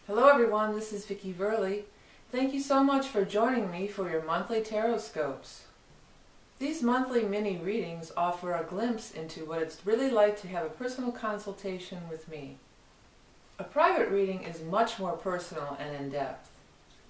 Hello everyone, this is Vicki Verley. Thank you so much for joining me for your monthly tarot scopes. These monthly mini readings offer a glimpse into what it's really like to have a personal consultation with me. A private reading is much more personal and in-depth.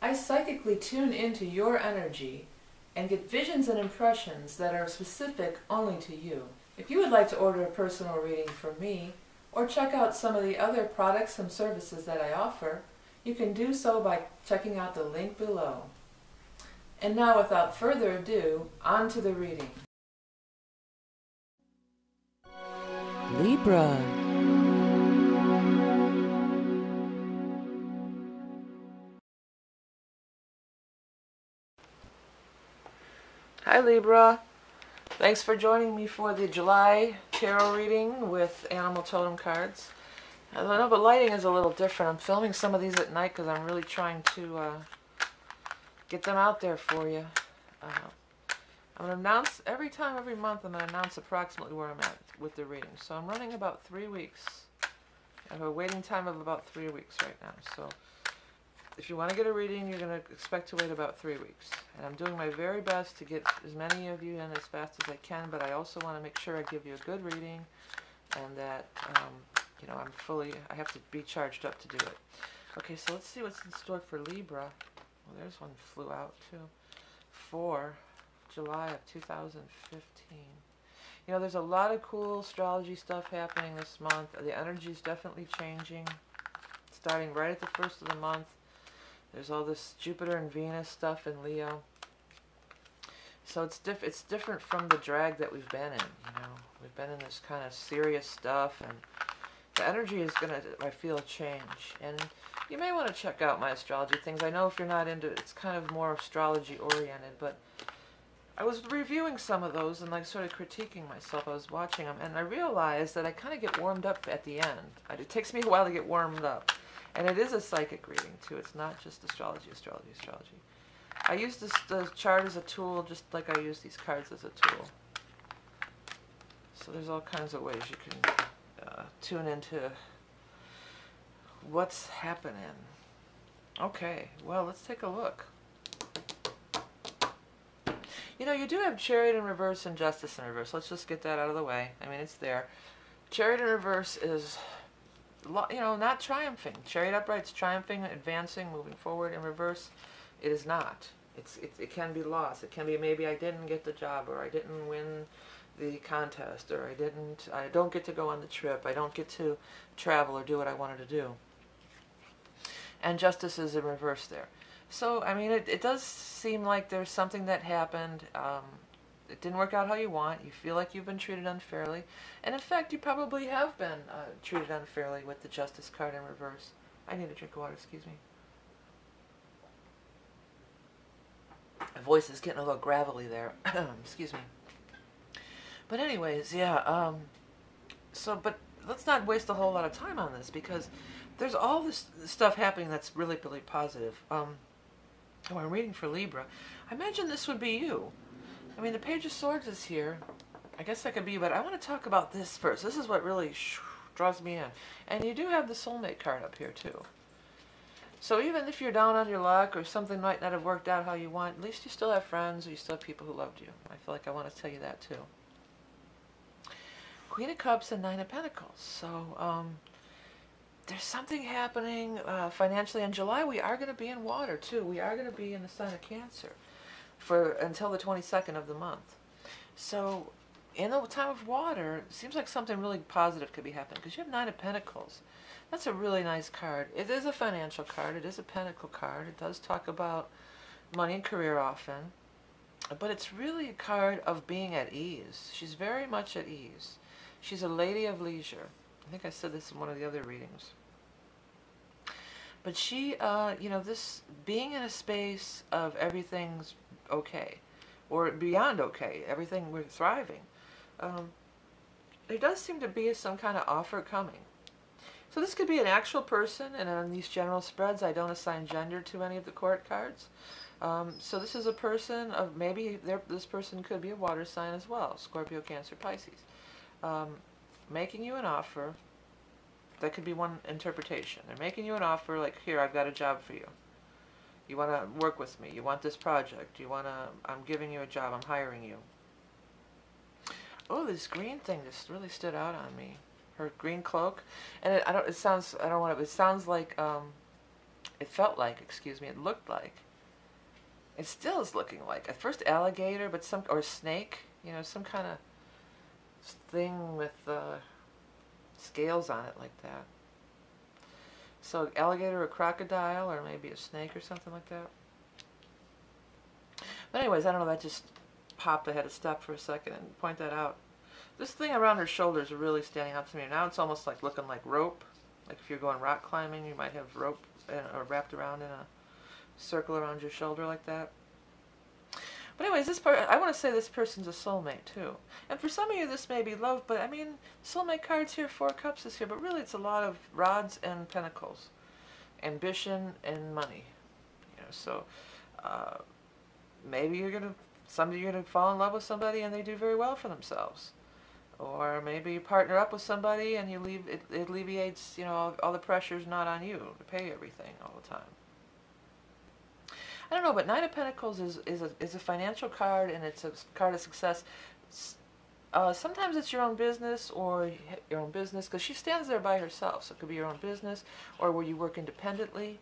I psychically tune into your energy and get visions and impressions that are specific only to you. If you would like to order a personal reading from me, or check out some of the other products and services that I offer, you can do so by checking out the link below. And now, without further ado, on to the reading. Libra. Hi Libra. Thanks for joining me for the July tarot reading with animal totem cards. I know the lighting is a little different. I'm filming some of these at night because I'm really trying to get them out there for you. I'm going to announce, every month, I'm going to announce approximately where I'm at with the reading. So I'm running about 3 weeks. I have a waiting time of about 3 weeks right now. So if you want to get a reading, you're going to expect to wait about 3 weeks. And I'm doing my very best to get as many of you in as fast as I can, but I also want to make sure I give you a good reading and that, you know, I have to be charged up to do it. Okay, so let's see what's in store for Libra. Well, there's one flew out too. For July of 2015. You know, there's a lot of cool astrology stuff happening this month. The energy's definitely changing. Starting right at the first of the month. There's all this Jupiter and Venus stuff in Leo. So it's different from the drag that we've been in, you know. We've been in this kind of serious stuff, and the energy is going to, I feel, change. And you may want to check out my astrology things. I know if you're not into it, it's kind of more astrology oriented, but I was reviewing some of those and like sort of critiquing myself. I was watching them, and I realized that I kind of get warmed up at the end. It takes me a while to get warmed up. And it is a psychic reading, too. It's not just astrology. I use the chart as a tool, just like I use these cards as a tool. So there's all kinds of ways you can tune into what's happening. Okay, well, let's take a look. You know, you do have Chariot in reverse and Justice in reverse. Let's just get that out of the way. I mean, it's there. Chariot in reverse is, you know, not triumphing. Chariot upright's triumphing, advancing, moving forward. In reverse, it is not. It can be lost. It can be maybe I didn't get the job, or I didn't win the contest, or I don't get to go on the trip. I don't get to travel or do what I wanted to do. And Justice is in reverse there. So, I mean, it does seem like there's something that happened. It didn't work out how you want. You feel like you've been treated unfairly. And in fact, you probably have been treated unfairly with the Justice card in reverse. I need a drink of water, excuse me. My voice is getting a little gravelly there. Excuse me. But anyways, yeah. But let's not waste a whole lot of time on this, because there's all this stuff happening that's really, really positive. I'm reading for Libra. I imagine this would be you. I mean, the Page of Swords is here. I guess that could be, but I want to talk about this first. This is what really draws me in. And you do have the Soulmate card up here, too. So even if you're down on your luck or something might not have worked out how you want, at least you still have friends or you still have people who loved you. I feel like I want to tell you that, too. Queen of Cups and Nine of Pentacles. So, there's something happening financially. In July, we are going to be in water, too. We are going to be in the sign of Cancer until the 22nd of the month. So in the time of water, it seems like something really positive could be happening, because you have Nine of Pentacles. That's a really nice card. It is a financial card. It is a pentacle card. It does talk about money and career often, but it's really a card of being at ease. She's very much at ease. She's a lady of leisure. I think I said this in one of the other readings. But she, you know, this being in a space of everything's okay, or beyond okay, everything, we're thriving. There does seem to be some kind of offer coming. So this could be an actual person, and on these general spreads, I don't assign gender to any of the court cards. So this is a person of, maybe this person could be a water sign as well, Scorpio, Cancer, Pisces. Making you an offer That could be one interpretation. They're making you an offer like, here, I've got a job for you. You want to work with me. You want this project. I'm giving you a job. I'm hiring you. Oh, this green thing just really stood out on me. Her green cloak. And it sounds like, it felt like, excuse me, it looked like. It still is looking like, at first alligator, but or snake, some kind of thing with scales on it like that. So alligator or crocodile, or maybe a snake or something like that. But anyways, I don't know, that just popped. I had to stop for a second and point that out. This thing around her shoulders is really standing out to me. Now it's almost like looking like rope. Like if you're going rock climbing, you might have rope wrapped around in a circle around your shoulder like that. But anyways, I want to say this person's a soulmate too. And for some of you, this may be love, but I mean, soulmate cards here, 4 cups is here, but really it's a lot of rods and pentacles, ambition and money. So maybe you're gonna fall in love with somebody and they do very well for themselves, or maybe you partner up with somebody and it alleviates all the pressure's not on you to pay everything all the time. I don't know, but Nine of Pentacles is a financial card, and it's a card of success. Sometimes it's your own business, because she stands there by herself. So it could be your own business, or where you work independently,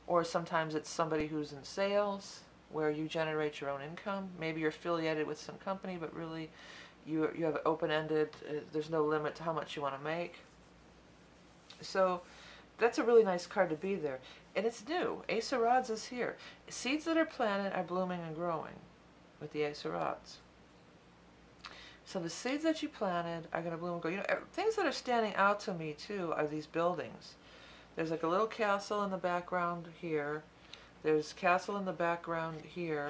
or sometimes it's somebody who's in sales, where you generate your own income. Maybe you're affiliated with some company, but really you have open-ended. There's no limit to how much you want to make. So that's a really nice card to be there. And it's new. Ace of Rods is here. Seeds that are planted are blooming and growing with the Ace of Rods. So the seeds that you planted are going to bloom and grow. Things that are standing out to me too are these buildings. There's like a little castle in the background here. There's castle in the background here.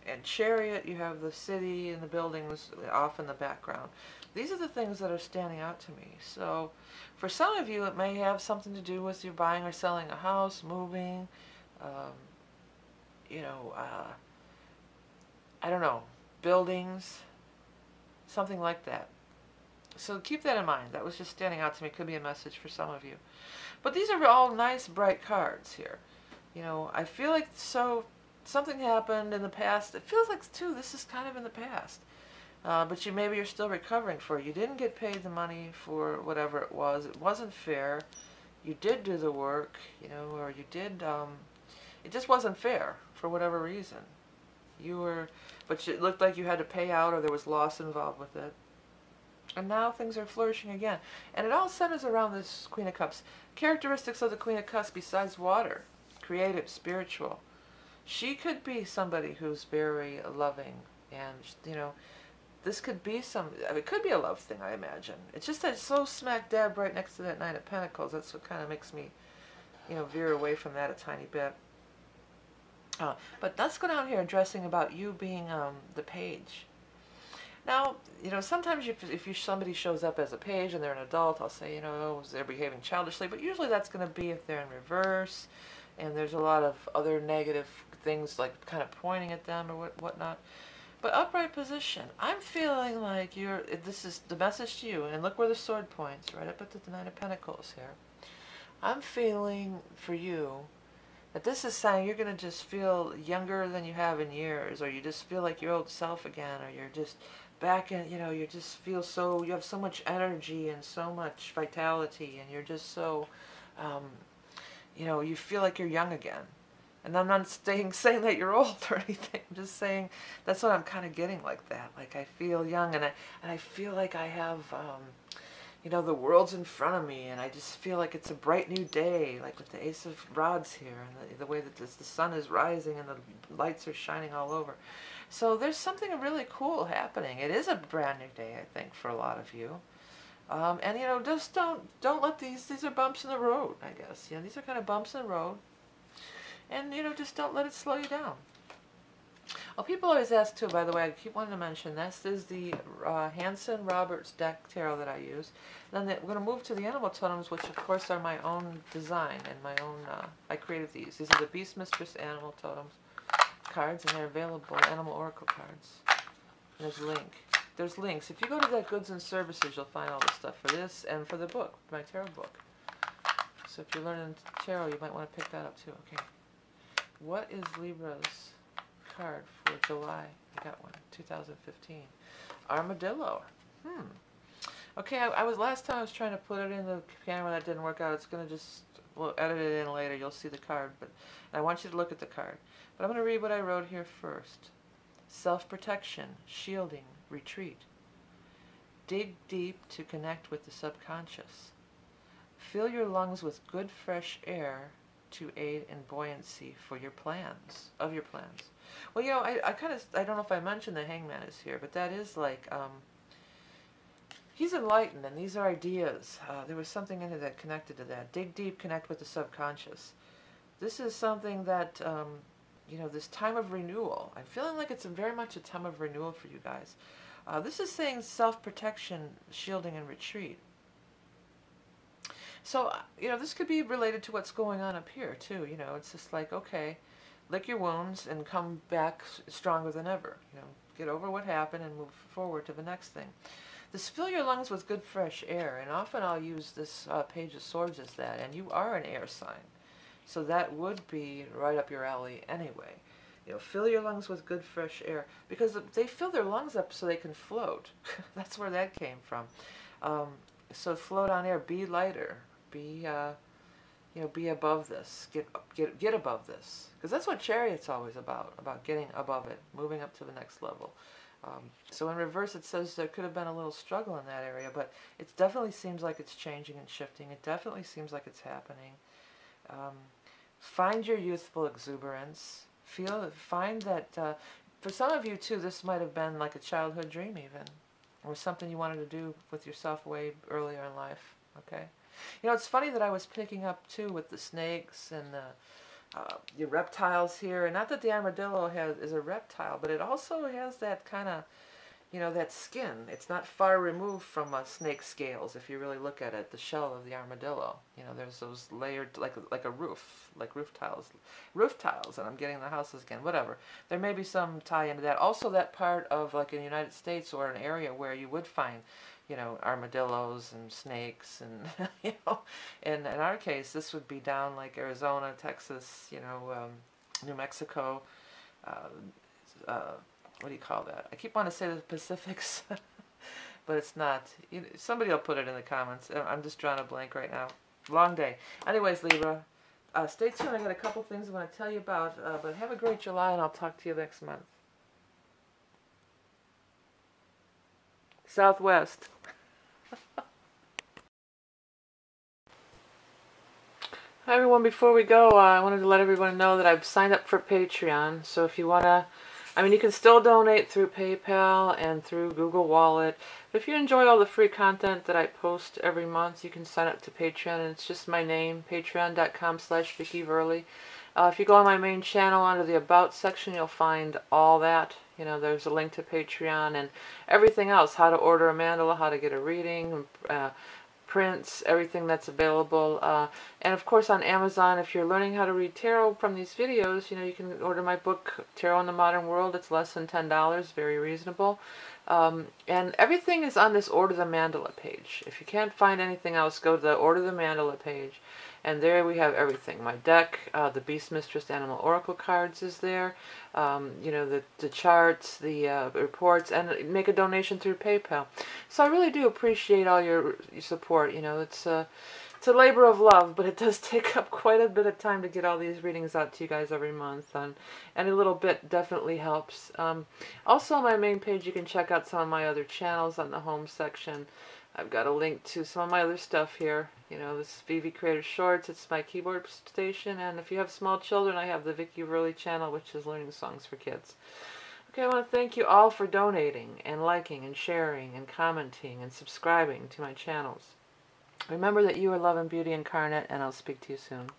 And Chariot, you have the city and the buildings off in the background. These are the things that are standing out to me. So for some of you, it may have something to do with you buying or selling a house, moving, I don't know, buildings, something like that. So keep that in mind. That was just standing out to me. Could be a message for some of you. But these are all nice, bright cards here. I feel like something happened in the past. It feels like, too, this is kind of in the past. But maybe you're still recovering for it. You didn't get paid the money for whatever it was. It wasn't fair. You did do the work, or you did, it just wasn't fair for whatever reason. But it looked like you had to pay out, or there was loss involved with it. And now things are flourishing again. And it all centers around this Queen of Cups. Characteristics of the Queen of Cups besides water: creative, spiritual. She could be somebody who's very loving, and, this could be it could be a love thing, I imagine. It's just that it's so smack dab right next to that Nine of Pentacles. That's what kind of makes me, veer away from that a tiny bit. But let's go down here addressing about you being the page. Now, sometimes if somebody shows up as a page and they're an adult, I'll say, they're behaving childishly. But usually that's going to be if they're in reverse, and there's a lot of other negative things like kind of pointing at them or whatnot. But upright position, I'm feeling like this is the message to you, and look where the sword points, right up at the Nine of Pentacles here. I'm feeling for you that this is saying you're going to just feel younger than you have in years, or you just feel like your old self again, or you're just back in, you just feel you have so much energy and so much vitality, and you're just so, you feel like you're young again. And I'm not saying that you're old or anything. I'm just saying that's what I'm kind of getting like that. Like I feel young, and I feel like I have, the world's in front of me, and I just feel like it's a bright new day, like with the Ace of Rods here, and the way that the sun is rising and the lights are shining all over. So there's something really cool happening. It is a brand new day, I think, for a lot of you. And just don't let these are bumps in the road, I guess. These are kind of bumps in the road. And, just don't let it slow you down. Oh, people always ask, too, by the way, I keep wanting to mention this is the Hanson Roberts deck tarot that I use. And then we're going to move to the animal totems, which, of course, are my own design and my own, I created these. These are the Beast Mistress Animal Totems cards, and they're available, Animal Oracle cards. And there's a link. there's links. If you go to that goods and services, you'll find all the stuff for this and for the book, my tarot book. So if you're learning tarot, you might want to pick that up too. Okay. What is Libra's card for July? I got one. 2015. Armadillo. Okay, I was last time I was trying to put it in the camera, that didn't work out. It's gonna just, we'll edit it in later. You'll see the card, but I want you to look at the card. But I'm gonna read what I wrote here first. Self-protection, shielding, retreat. Dig deep to connect with the subconscious. Fill your lungs with good fresh air to aid in buoyancy for your plans, Well, you know, I don't know if I mentioned the Hangman is here, but that is like, he's enlightened, and these are ideas. There was something in it that connected to that. Dig deep, connect with the subconscious. This is something that, you know, this time of renewal. I'm feeling like it's very much a time of renewal for you guys. This is saying self-protection, shielding, and retreat. So, you know, this could be related to what's going on up here, too. You know, it's just like, okay, lick your wounds and come back stronger than ever. You know, get over what happened and move forward to the next thing. This fill your lungs with good fresh air, and often I'll use this Page of Swords as that, and you are an air sign. So that would be right up your alley anyway. You know, fill your lungs with good fresh air, because they fill their lungs up so they can float. That's where that came from. So float on air, be lighter, be you know, be above this, get above this, because that's what Chariot's always about getting above it, moving up to the next level. So in reverse, it says there could have been a little struggle in that area, but it definitely seems like it's changing and shifting. It definitely seems like it's happening. Find your youthful exuberance. Find that, for some of you too, this might have been like a childhood dream even, or something you wanted to do with yourself way earlier in life, okay? You know, it's funny that I was picking up too with the snakes and the reptiles here, and not that the armadillo is a reptile, but it also has that kind of, you know, that skin. It's not far removed from snake scales if you really look at it, the shell of the armadillo. You know, there's those layered, like a roof, like roof tiles, and I'm getting the houses again, whatever. There may be some tie into that. Also that part of, like, in the United States or an area where you would find, you know, armadillos and snakes, and you know, in our case, this would be down like Arizona, Texas, you know, New Mexico. What do you call that? I keep wanting to say the Pacifics, but it's not. You know, somebody will put it in the comments. I'm just drawing a blank right now. Long day. Anyways, Libra, stay tuned. I got a couple things I want to tell you about, but have a great July, and I'll talk to you next month. Southwest. Hi everyone, before we go, I wanted to let everyone know that I've signed up for Patreon, so if you want to, I mean, you can still donate through PayPal and through Google Wallet, but if you enjoy all the free content that I post every month, you can sign up to Patreon, and it's just my name, patreon.com/VickyVerley. If you go on my main channel under the About section, you'll find all that. You know, there's a link to Patreon and everything else, how to order a mandala, how to get a reading, prints, everything that's available. And of course on Amazon, if you're learning how to read tarot from these videos, you know, you can order my book, Tarot in the Modern World. It's less than $10, very reasonable. And everything is on this Order the Mandala page. If you can't find anything else, go to the Order the Mandala page. And there we have everything. My deck, the Beast Mistress Animal Oracle cards is there. You know, the charts, the reports, and make a donation through PayPal. So I really do appreciate all your support. You know, it's a labor of love, but it does take up quite a bit of time to get all these readings out to you guys every month. And a little bit definitely helps. Also on my main page, you can check out some of my other channels on the home section. I've got a link to some of my other stuff here. You know, this is Vivi Creator Shorts. It's my keyboard station. And if you have small children, I have the Vicky Verley channel, which is learning songs for kids. Okay, I want to thank you all for donating and liking and sharing and commenting and subscribing to my channels. Remember that you are love and beauty incarnate, and I'll speak to you soon.